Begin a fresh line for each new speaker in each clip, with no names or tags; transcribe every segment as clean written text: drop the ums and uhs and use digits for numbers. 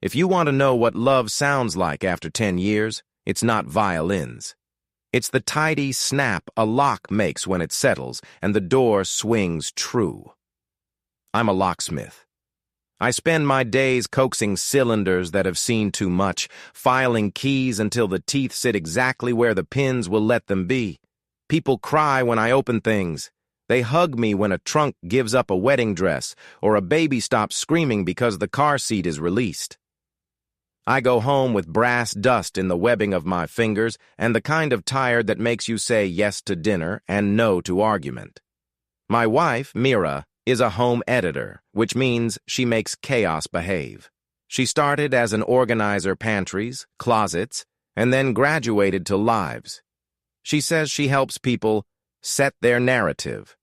If you want to know what love sounds like after 10 years, it's not violins. It's the tidy snap a lock makes when it settles and the door swings true. I'm a locksmith. I spend my days coaxing cylinders that have seen too much, filing keys until the teeth sit exactly where the pins will let them be. People cry when I open things. They hug me when a trunk gives up a wedding dress or a baby stops screaming because the car seat is released. I go home with brass dust in the webbing of my fingers and the kind of tired that makes you say yes to dinner and no to argument. My wife, Mira, is a home editor, which means she makes chaos behave. She started as an organizer pantries, closets, and then graduated to lives. She says she helps people set their narrative.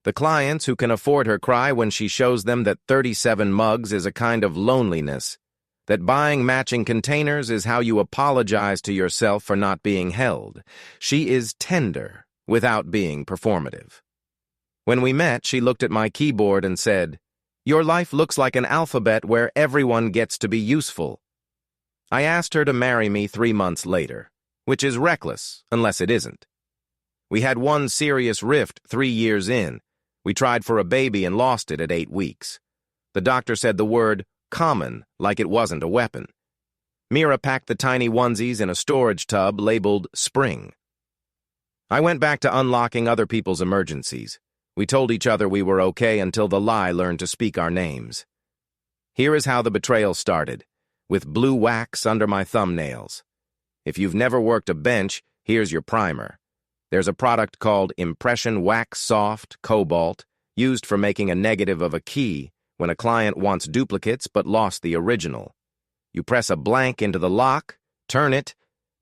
The clients who can afford her cry when she shows them that 37 mugs is a kind of loneliness, that buying matching containers is how you apologize to yourself for not being held. She is tender without being performative. When we met, she looked at my keyboard and said, "Your life looks like an alphabet where everyone gets to be useful." I asked her to marry me 3 months later, which is reckless unless it isn't. We had one serious rift 3 years in. We tried for a baby and lost it at 8 weeks. The doctor said the word common like it wasn't a weapon. Mira packed the tiny onesies in a storage tub labeled spring. I went back to unlocking other people's emergencies. We told each other we were okay until the lie learned to speak our names. Here is how the betrayal started, with blue wax under my thumbnails. If you've never worked a bench, here's your primer. There's a product called Impression Wax Soft Cobalt, used for making a negative of a key when a client wants duplicates but lost the original. You press a blank into the lock, turn it,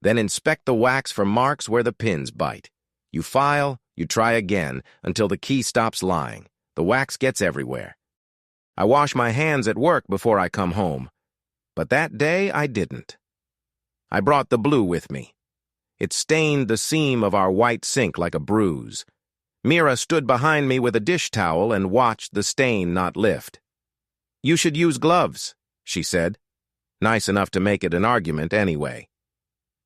then inspect the wax for marks where the pins bite. You file, you try again, until the key stops lying. The wax gets everywhere. I wash my hands at work before I come home. But that day, I didn't. I brought the blue with me. It stained the seam of our white sink like a bruise. Mira stood behind me with a dish towel and watched the stain not lift. "You should use gloves," she said. Nice enough to make it an argument anyway.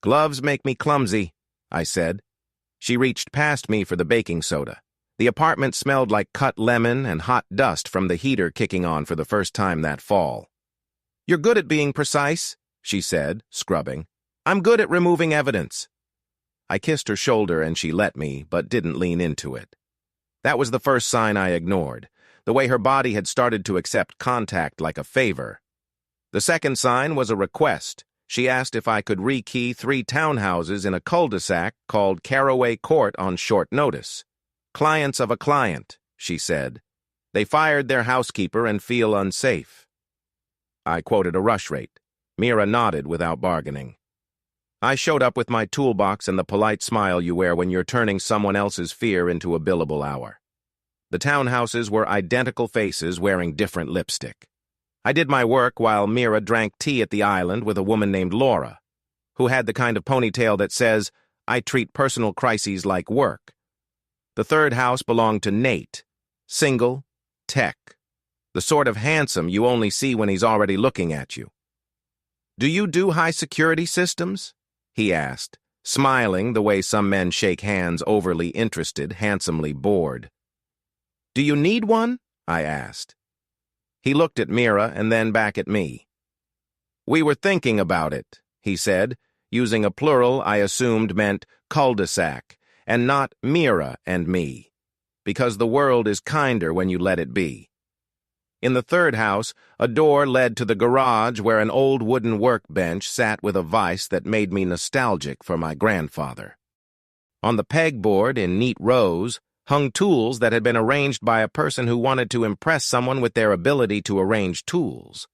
"Gloves make me clumsy," I said. She reached past me for the baking soda. The apartment smelled like cut lemon and hot dust from the heater kicking on for the first time that fall. "You're good at being precise," she said, scrubbing. "I'm good at removing evidence." I kissed her shoulder and she let me, but didn't lean into it. That was the first sign I ignored, the way her body had started to accept contact like a favor. The second sign was a request. She asked if I could rekey 3 townhouses in a cul-de-sac called Caraway Court on short notice. "Clients of a client," she said. "They fired their housekeeper and feel unsafe." I quoted a rush rate. Mira nodded without bargaining. I showed up with my toolbox and the polite smile you wear when you're turning someone else's fear into a billable hour. The townhouses were identical faces wearing different lipstick. I did my work while Mira drank tea at the island with a woman named Laura, who had the kind of ponytail that says, "I treat personal crises like work." The third house belonged to Nate, single, tech, the sort of handsome you only see when he's already looking at you. "Do you do high-security systems?" he asked, smiling the way some men shake hands, overly interested, handsomely bored. "Do you need one?" I asked. He looked at Mira and then back at me. "We were thinking about it," he said, using a plural I assumed meant cul-de-sac, and not Mira and me, because the world is kinder when you let it be. In the third house, a door led to the garage where an old wooden workbench sat with a vise that made me nostalgic for my grandfather. On the pegboard, in neat rows, hung tools that had been arranged by a person who wanted to impress someone with their ability to arrange tools.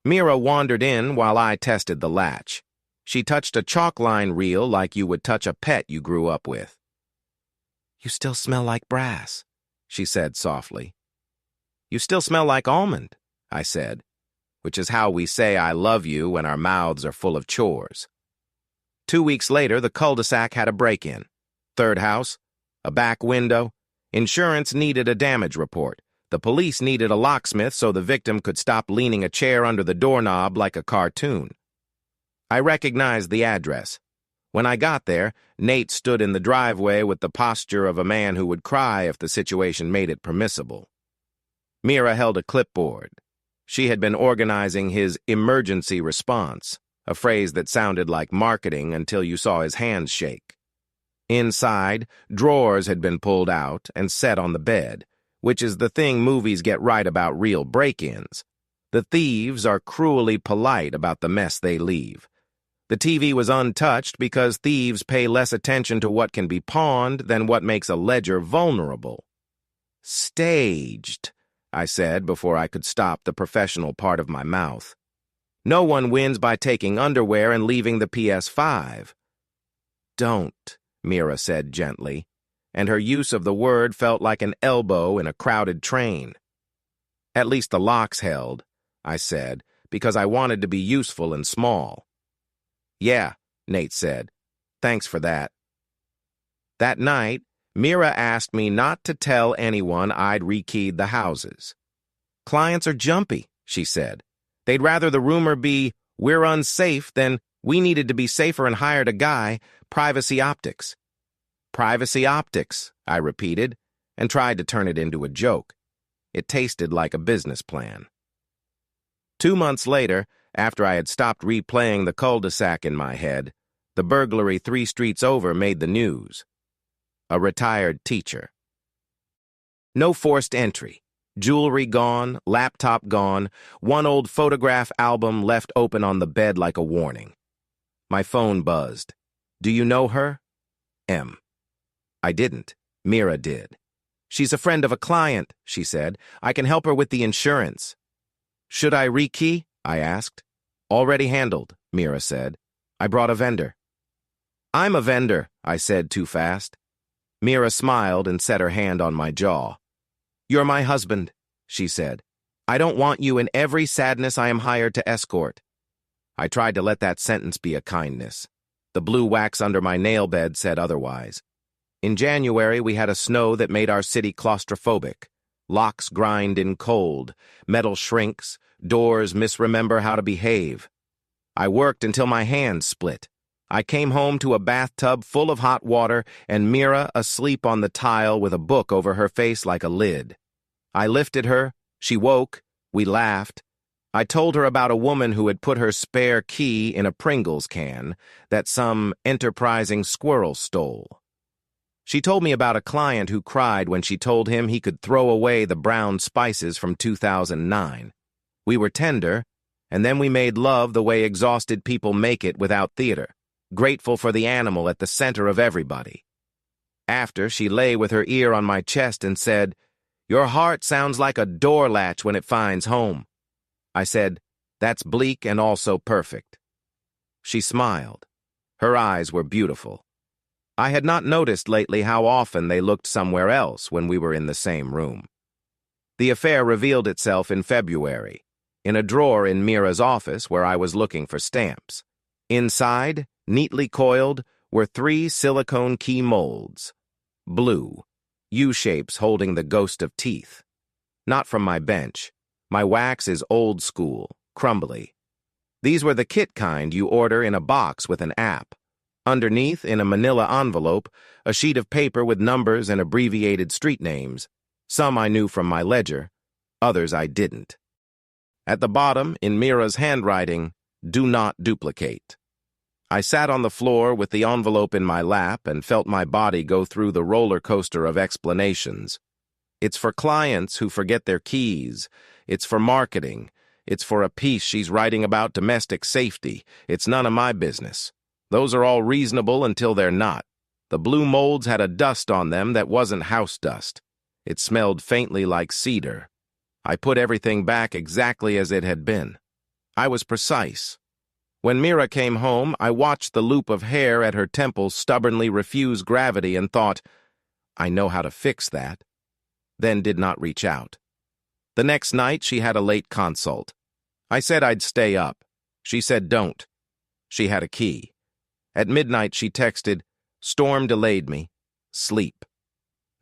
Mira wandered in while I tested the latch. She touched a chalk line reel like you would touch a pet you grew up with. "You still smell like brass," she said softly. "You still smell like almond," I said, which is how we say I love you when our mouths are full of chores. 2 weeks later, the cul-de-sac had a break-in. Third house, a back window. Insurance needed a damage report. The police needed a locksmith so the victim could stop leaning a chair under the doorknob like a cartoon. I recognized the address. When I got there, Nate stood in the driveway with the posture of a man who would cry if the situation made it permissible. Mira held a clipboard. She had been organizing his emergency response, a phrase that sounded like marketing until you saw his hands shake. Inside, drawers had been pulled out and set on the bed, which is the thing movies get right about real break-ins. The thieves are cruelly polite about the mess they leave. The TV was untouched because thieves pay less attention to what can be pawned than what makes a ledger vulnerable. Staged, I said before I could stop the professional part of my mouth. No one wins by taking underwear and leaving the PS5. Don't, Mira said gently, and her use of the word felt like an elbow in a crowded train. At least the locks held, I said, because I wanted to be useful and small. Yeah, Nate said. Thanks for that. That night, Mira asked me not to tell anyone I'd rekeyed the houses. Clients are jumpy, she said. They'd rather the rumor be, we're unsafe, than we needed to be safer and hired a guy, privacy optics. Privacy optics, I repeated, and tried to turn it into a joke. It tasted like a business plan. 2 months later, after I had stopped replaying the cul-de-sac in my head, the burglary 3 streets over made the news. A retired teacher. No forced entry. Jewelry gone, laptop gone, one old photograph album left open on the bed like a warning. My phone buzzed. Do you know her? M. I didn't. Mira did. She's a friend of a client, she said. I can help her with the insurance. Should I rekey? I asked. Already handled, Mira said. I brought a vendor. I'm a vendor, I said too fast. Mira smiled and set her hand on my jaw. You're my husband, she said. I don't want you in every sadness I am hired to escort. I tried to let that sentence be a kindness. The blue wax under my nail bed said otherwise. In January, we had a snow that made our city claustrophobic. Locks grind in cold, metal shrinks, doors misremember how to behave. I worked until my hands split. I came home to a bathtub full of hot water and Mira asleep on the tile with a book over her face like a lid. I lifted her, she woke, we laughed. I told her about a woman who had put her spare key in a Pringles can that some enterprising squirrel stole. She told me about a client who cried when she told him he could throw away the brown spices from 2009. We were tender, and then we made love the way exhausted people make it without theater, grateful for the animal at the center of everybody. After, she lay with her ear on my chest and said, Your heart sounds like a door latch when it finds home. I said, That's bleak and also perfect. She smiled. Her eyes were beautiful. I had not noticed lately how often they looked somewhere else when we were in the same room. The affair revealed itself in February, in a drawer in Mira's office where I was looking for stamps. Inside, neatly coiled, were 3 silicone key molds. Blue, U-shapes holding the ghost of teeth. Not from my bench. My wax is old school, crumbly. These were the kit kind you order in a box with an app. Underneath, in a manila envelope, a sheet of paper with numbers and abbreviated street names. Some I knew from my ledger, others I didn't. At the bottom, in Mira's handwriting, Do not duplicate. I sat on the floor with the envelope in my lap and felt my body go through the roller coaster of explanations. It's for clients who forget their keys. It's for marketing. It's for a piece she's writing about domestic safety. It's none of my business. Those are all reasonable until they're not. The blue molds had a dust on them that wasn't house dust. It smelled faintly like cedar. I put everything back exactly as it had been. I was precise. When Mira came home, I watched the loop of hair at her temple stubbornly refuse gravity and thought, I know how to fix that. Then did not reach out. The next night, she had a late consult. I said I'd stay up. She said don't. She had a key. At midnight, she texted, Storm delayed me. Sleep.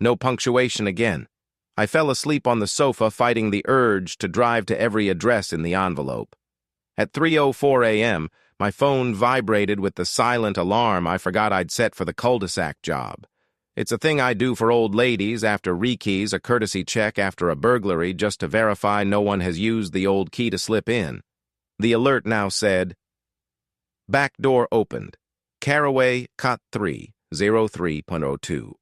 No punctuation again. I fell asleep on the sofa fighting the urge to drive to every address in the envelope. At 3:04 a.m., my phone vibrated with the silent alarm I forgot I'd set for the cul-de-sac job. It's a thing I do for old ladies after rekeys, a courtesy check after a burglary just to verify no one has used the old key to slip in. The alert now said, "Back door opened. Caraway, Cot 3, 03.02.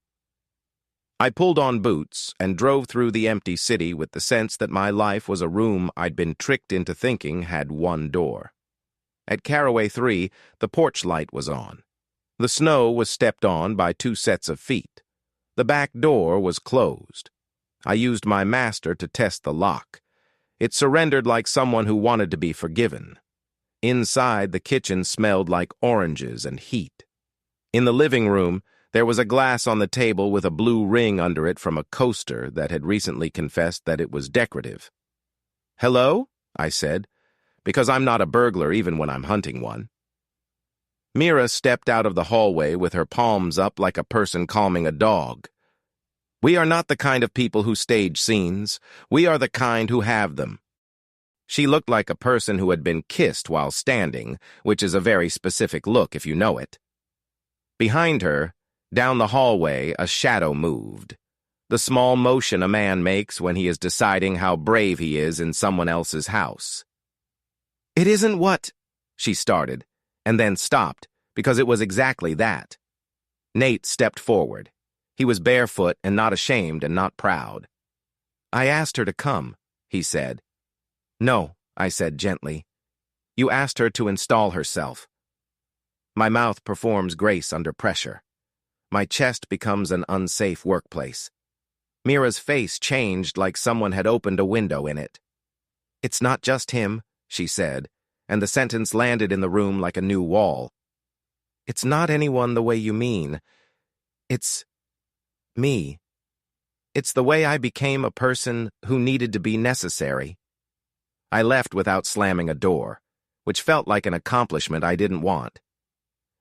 I pulled on boots and drove through the empty city with the sense that my life was a room I'd been tricked into thinking had one door. At Caraway 3, the porch light was on. The snow was stepped on by 2 sets of feet. The back door was closed. I used my master to test the lock. It surrendered like someone who wanted to be forgiven. Inside, the kitchen smelled like oranges and heat. In the living room, there was a glass on the table with a blue ring under it from a coaster that had recently confessed that it was decorative. "Hello?" I said, because I'm not a burglar even when I'm hunting one. Mira stepped out of the hallway with her palms up like a person calming a dog. "We are not the kind of people who stage scenes. We are the kind who have them." She looked like a person who had been kissed while standing, which is a very specific look if you know it. Behind her, down the hallway, a shadow moved. The small motion a man makes when he is deciding how brave he is in someone else's house. "It isn't what—" she started, and then stopped, because it was exactly that. Nate stepped forward. He was barefoot and not ashamed and not proud. "I asked her to come," he said. "No," I said gently. "You asked her to install herself." My mouth performs grace under pressure. My chest becomes an unsafe workplace. Mira's face changed like someone had opened a window in it. "It's not just him," she said, and the sentence landed in the room like a new wall. "It's not anyone the way you mean. It's me. It's the way I became a person who needed to be necessary." I left without slamming a door, which felt like an accomplishment I didn't want.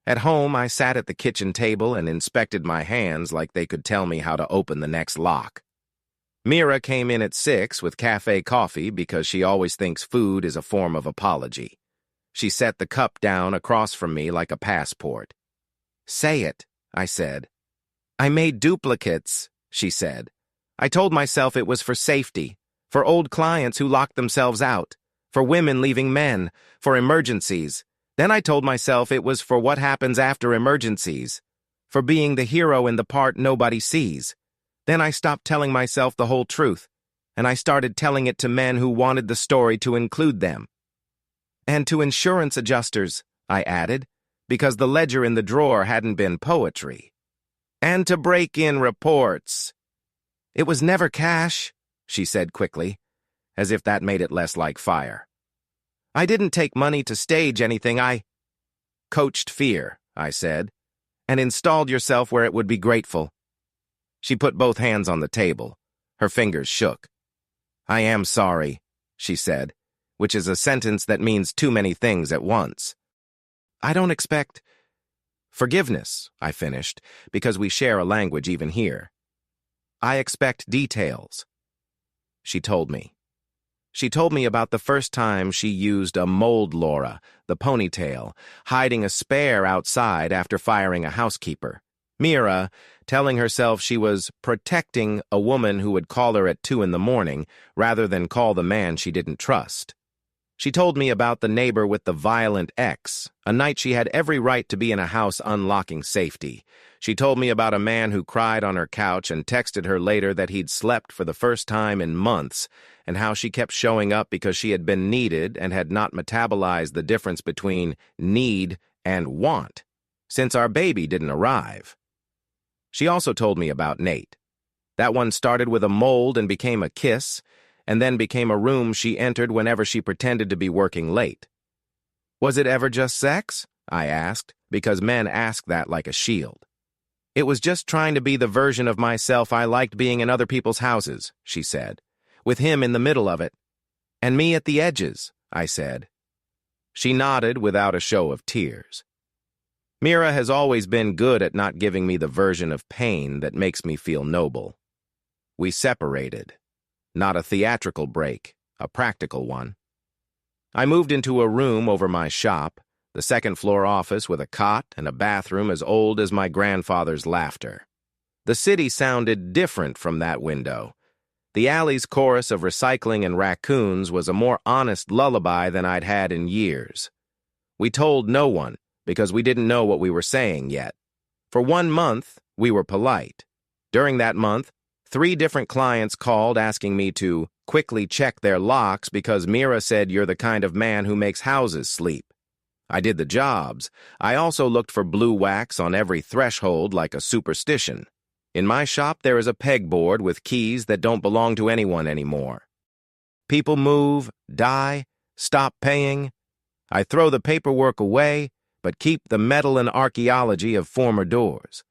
At home, I sat at the kitchen table and inspected my hands like they could tell me how to open the next lock. Mira came in at 6 with cafe coffee because she always thinks food is a form of apology. She set the cup down across from me like a passport. "Say it," I said. "I made duplicates," she said. "I told myself it was for safety, for old clients who locked themselves out, for women leaving men, for emergencies. Then I told myself it was for what happens after emergencies, for being the hero in the part nobody sees. Then I stopped telling myself the whole truth, and I started telling it to men who wanted the story to include them. And to insurance adjusters," I added, because the ledger in the drawer hadn't been poetry. "And to break-in reports." "It was never cash," she said quickly, as if that made it less like fire. "I didn't take money to stage anything, I—" "Coached fear," I said, "and installed yourself where it would be grateful." She put both hands on the table. Her fingers shook. "I am sorry," she said, which is a sentence that means too many things at once. "I don't expect—" "Forgiveness," I finished, because we share a language even here. "I expect details." She told me. She told me about the first time she used a mold Laura, the ponytail, hiding a spare outside after firing a housekeeper. Mira, telling herself she was protecting a woman who would call her at 2 in the morning rather than call the man she didn't trust. She told me about the neighbor with the violent ex, a night she had every right to be in a house unlocking safety. She told me about a man who cried on her couch and texted her later that he'd slept for the first time in months, and how she kept showing up because she had been needed and had not metabolized the difference between need and want, since our baby didn't arrive. She also told me about Nate. That one started with a mold and became a kiss, and then became a room she entered whenever she pretended to be working late. "Was it ever just sex?" I asked, because men ask that like a shield. "It was just trying to be the version of myself I liked being in other people's houses," she said, "with him in the middle of it. And me at the edges," I said. She nodded without a show of tears. Mira has always been good at not giving me the version of pain that makes me feel noble. We separated. Not a theatrical break, a practical one. I moved into a room over my shop, the second-floor office with a cot and a bathroom as old as my grandfather's laughter. The city sounded different from that window. The alley's chorus of recycling and raccoons was a more honest lullaby than I'd had in years. We told no one because we didn't know what we were saying yet. For 1 month, we were polite. During that month, 3 different clients called asking me to quickly check their locks because Mira said you're the kind of man who makes houses sleep. I did the jobs. I also looked for blue wax on every threshold like a superstition. In my shop, there is a pegboard with keys that don't belong to anyone anymore. People move, die, stop paying. I throw the paperwork away, but keep the metal and archaeology of former doors.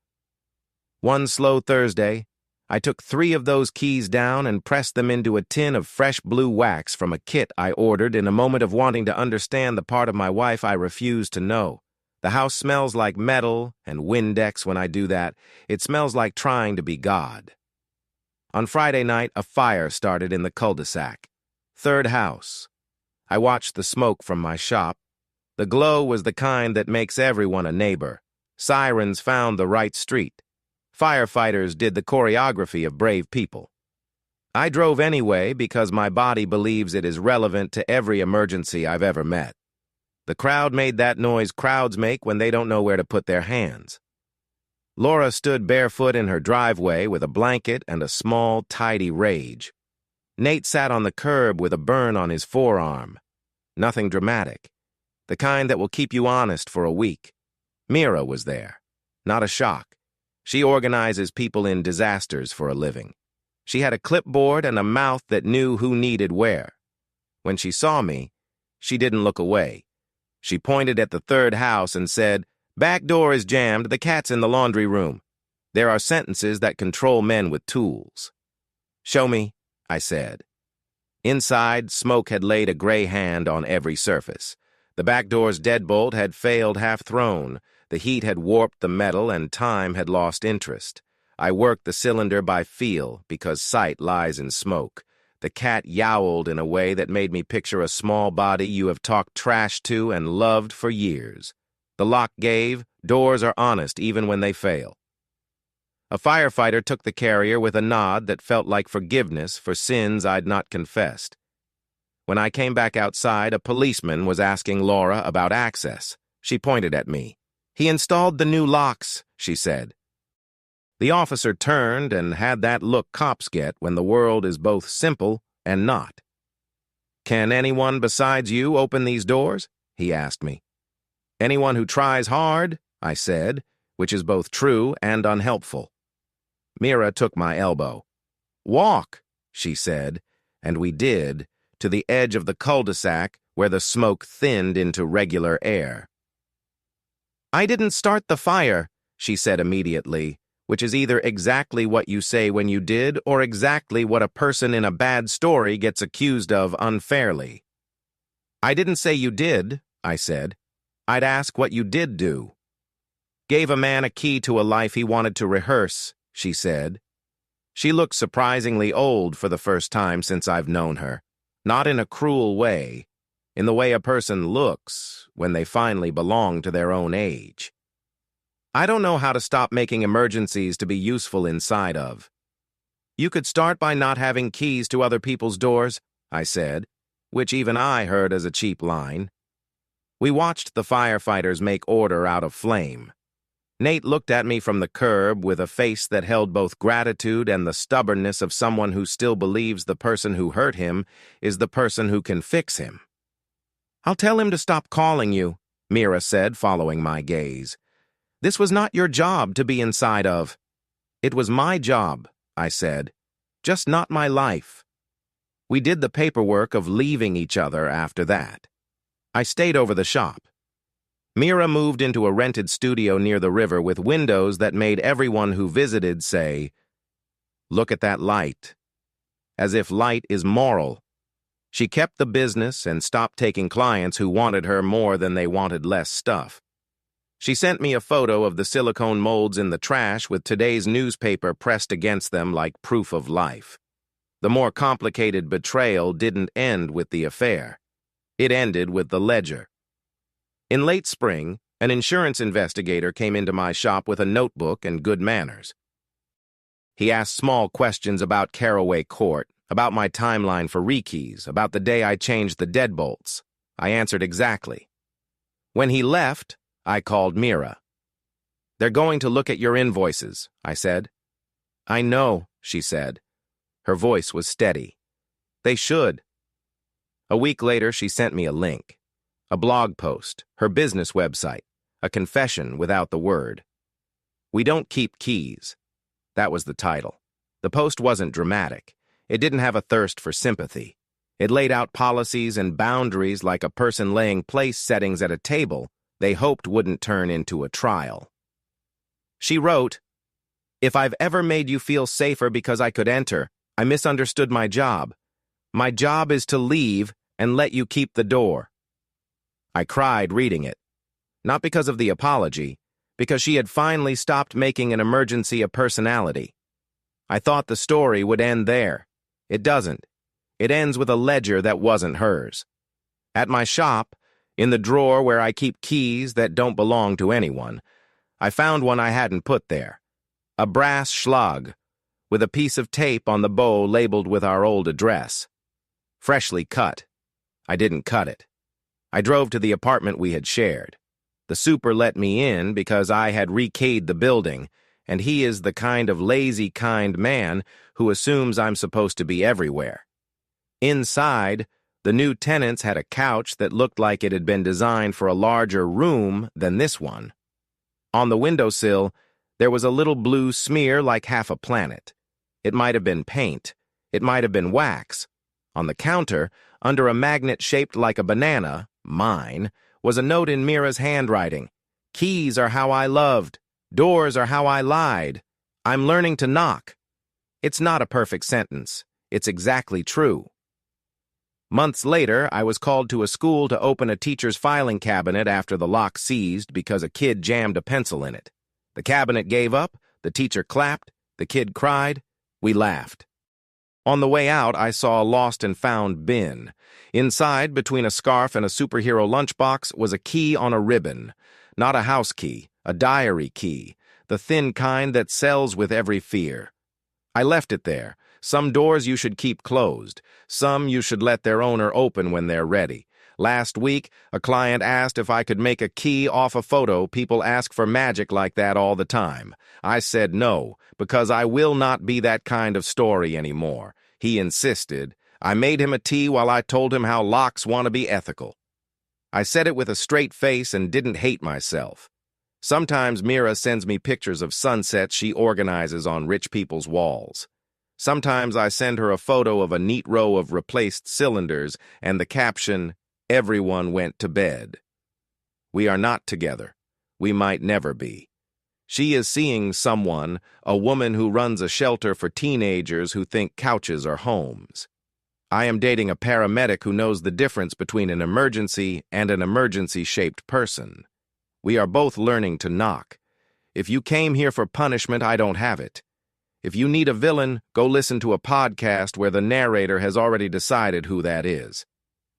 One slow Thursday, I took 3 of those keys down and pressed them into a tin of fresh blue wax from a kit I ordered in a moment of wanting to understand the part of my wife I refused to know. The house smells like metal and Windex when I do that. It smells like trying to be God. On Friday night, a fire started in the cul-de-sac. 3rd house. I watched the smoke from my shop. The glow was the kind that makes everyone a neighbor. Sirens found the right street. Firefighters did the choreography of brave people. I drove anyway because my body believes it is relevant to every emergency I've ever met. The crowd made that noise crowds make when they don't know where to put their hands. Laura stood barefoot in her driveway with a blanket and a small, tidy rage. Nate sat on the curb with a burn on his forearm. Nothing dramatic. The kind that will keep you honest for a week. Mira was there. Not a shock. She organizes people in disasters for a living. She had a clipboard and a mouth that knew who needed where. When she saw me, she didn't look away. She pointed at the 3rd house and said, "Back door is jammed, the cat's in the laundry room." There are sentences that control men with tools. "Show me," I said. Inside, smoke had laid a gray hand on every surface. The back door's deadbolt had failed half-thrown. The heat had warped the metal and time had lost interest. I worked the cylinder by feel because sight lies in smoke. The cat yowled in a way that made me picture a small body you have talked trash to and loved for years. The lock gave. Doors are honest even when they fail. A firefighter took the carrier with a nod that felt like forgiveness for sins I'd not confessed. When I came back outside, a policeman was asking Laura about access. She pointed at me. "He installed the new locks," she said. The officer turned and had that look cops get when the world is both simple and not. "Can anyone besides you open these doors?" he asked me. "Anyone who tries hard," I said, which is both true and unhelpful. Mira took my elbow. "Walk," she said, and we did, to the edge of the cul-de-sac where the smoke thinned into regular air. "I didn't start the fire," she said immediately, which is either exactly what you say when you did or exactly what a person in a bad story gets accused of unfairly. "I didn't say you did," I said. "I'd ask what you did do." "Gave a man a key to a life he wanted to rehearse," she said. She looked surprisingly old for the first time since I've known her. Not in a cruel way, in the way a person looks when they finally belong to their own age. I don't know how to stop making emergencies to be useful inside of. "You could start by not having keys to other people's doors," I said, which even I heard as a cheap line. We watched the firefighters make order out of flame. Nate looked at me from the curb with a face that held both gratitude and the stubbornness of someone who still believes the person who hurt him is the person who can fix him. "I'll tell him to stop calling you," Mira said, following my gaze. "This was not your job to be inside of." "It was my job," I said, "just not my life." We did the paperwork of leaving each other after that. I stayed over the shop. Mira moved into a rented studio near the river with windows that made everyone who visited say, "Look at that light," as if light is moral. She kept the business and stopped taking clients who wanted her more than they wanted less stuff. She sent me a photo of the silicone molds in the trash with today's newspaper pressed against them like proof of life. The more complicated betrayal didn't end with the affair. It ended with the ledger. In late spring, an insurance investigator came into my shop with a notebook and good manners. He asked small questions about Caraway Court, about my timeline for rekeys, about the day I changed the deadbolts. I answered exactly. When he left, I called Mira. "They're going to look at your invoices," I said. "I know," she said. Her voice was steady. "They should." A week later, she sent me a link. A blog post, her business website, a confession without the word. "We don't keep keys." That was the title. The post wasn't dramatic. It didn't have a thirst for sympathy. It laid out policies and boundaries like a person laying place settings at a table they hoped wouldn't turn into a trial. She wrote, "If I've ever made you feel safer because I could enter, I misunderstood my job. My job is to leave and let you keep the door." I cried reading it. Not because of the apology, because she had finally stopped making an emergency a personality. I thought the story would end there. It doesn't. It ends with a ledger that wasn't hers. At my shop, in the drawer where I keep keys that don't belong to anyone, I found one I hadn't put there. A brass schlag, with a piece of tape on the bow labeled with our old address. Freshly cut. I didn't cut it. I drove to the apartment we had shared. The super let me in because I had rekeyed the building, and he is the kind of lazy kind man who assumes I'm supposed to be everywhere. Inside, the new tenants had a couch that looked like it had been designed for a larger room than this one. On the windowsill, there was a little blue smear like half a planet. It might have been paint. It might have been wax. On the counter, under a magnet shaped like a banana, mine, was a note in Mira's handwriting. "Keys are how I loved. Doors are how I lied. I'm learning to knock." It's not a perfect sentence. It's exactly true. Months later, I was called to a school to open a teacher's filing cabinet after the lock seized because a kid jammed a pencil in it. The cabinet gave up, the teacher clapped, the kid cried, we laughed. On the way out, I saw a lost and found bin. Inside, between a scarf and a superhero lunchbox, was a key on a ribbon. Not a house key, a diary key, the thin kind that sells with every fear. I left it there. Some doors you should keep closed. Some you should let their owner open when they're ready. Last week, a client asked if I could make a key off a photo. People ask for magic like that all the time. I said no, because I will not be that kind of story anymore. He insisted. I made him a tea while I told him how locks want to be ethical. I said it with a straight face and didn't hate myself. Sometimes Mira sends me pictures of sunsets she organizes on rich people's walls. Sometimes I send her a photo of a neat row of replaced cylinders and the caption, "Everyone went to bed." We are not together. We might never be. She is seeing someone, a woman who runs a shelter for teenagers who think couches are homes. I am dating a paramedic who knows the difference between an emergency and an emergency-shaped person. We are both learning to knock. If you came here for punishment, I don't have it. If you need a villain, go listen to a podcast where the narrator has already decided who that is.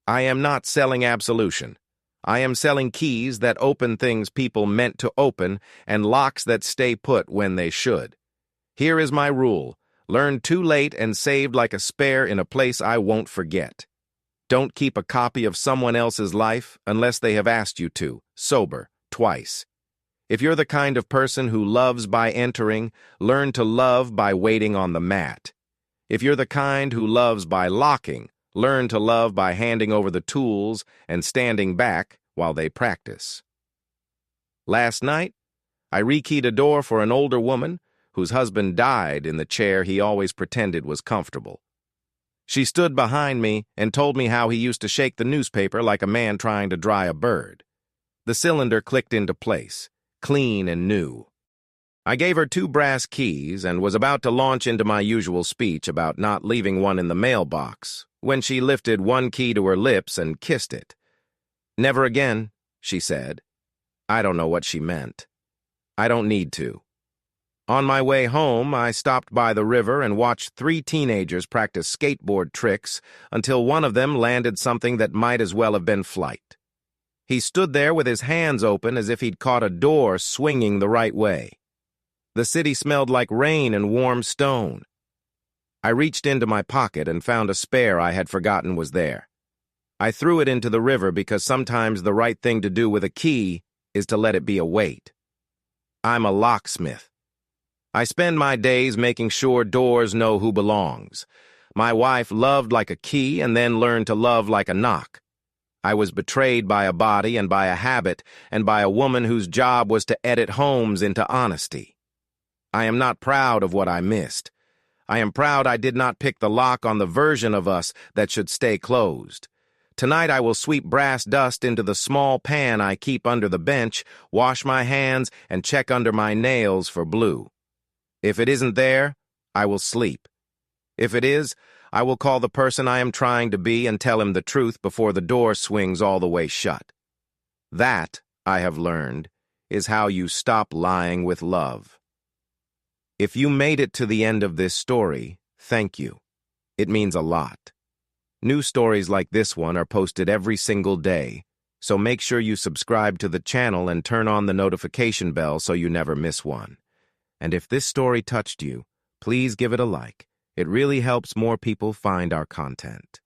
I am not selling absolution. I am selling keys that open things people meant to open and locks that stay put when they should. Here is my rule. Learned too late and saved like a spare in a place I won't forget. Don't keep a copy of someone else's life unless they have asked you to, sober, twice. If you're the kind of person who loves by entering, learn to love by waiting on the mat. If you're the kind who loves by locking, learn to love by handing over the tools and standing back while they practice. Last night, I rekeyed a door for an older woman whose husband died in the chair he always pretended was comfortable. She stood behind me and told me how he used to shake the newspaper like a man trying to dry a bird. The cylinder clicked into place, clean and new. I gave her 2 brass keys and was about to launch into my usual speech about not leaving one in the mailbox when she lifted one key to her lips and kissed it. "Never again," she said. I don't know what she meant. I don't need to. On my way home, I stopped by the river and watched 3 teenagers practice skateboard tricks until one of them landed something that might as well have been flight. He stood there with his hands open as if he'd caught a door swinging the right way. The city smelled like rain and warm stone. I reached into my pocket and found a spare I had forgotten was there. I threw it into the river because sometimes the right thing to do with a key is to let it be a weight. I'm a locksmith. I spend my days making sure doors know who belongs. My wife loved like a key and then learned to love like a knock. I was betrayed by a body and by a habit and by a woman whose job was to edit homes into honesty. I am not proud of what I missed. I am proud I did not pick the lock on the version of us that should stay closed. Tonight I will sweep brass dust into the small pan I keep under the bench, wash my hands, and check under my nails for blue. If it isn't there, I will sleep. If it is, I will call the person I am trying to be and tell him the truth before the door swings all the way shut. That, I have learned, is how you stop lying with love. If you made it to the end of this story, thank you. It means a lot. New stories like this one are posted every single day, so make sure you subscribe to the channel and turn on the notification bell so you never miss one. And if this story touched you, please give it a like. It really helps more people find our content.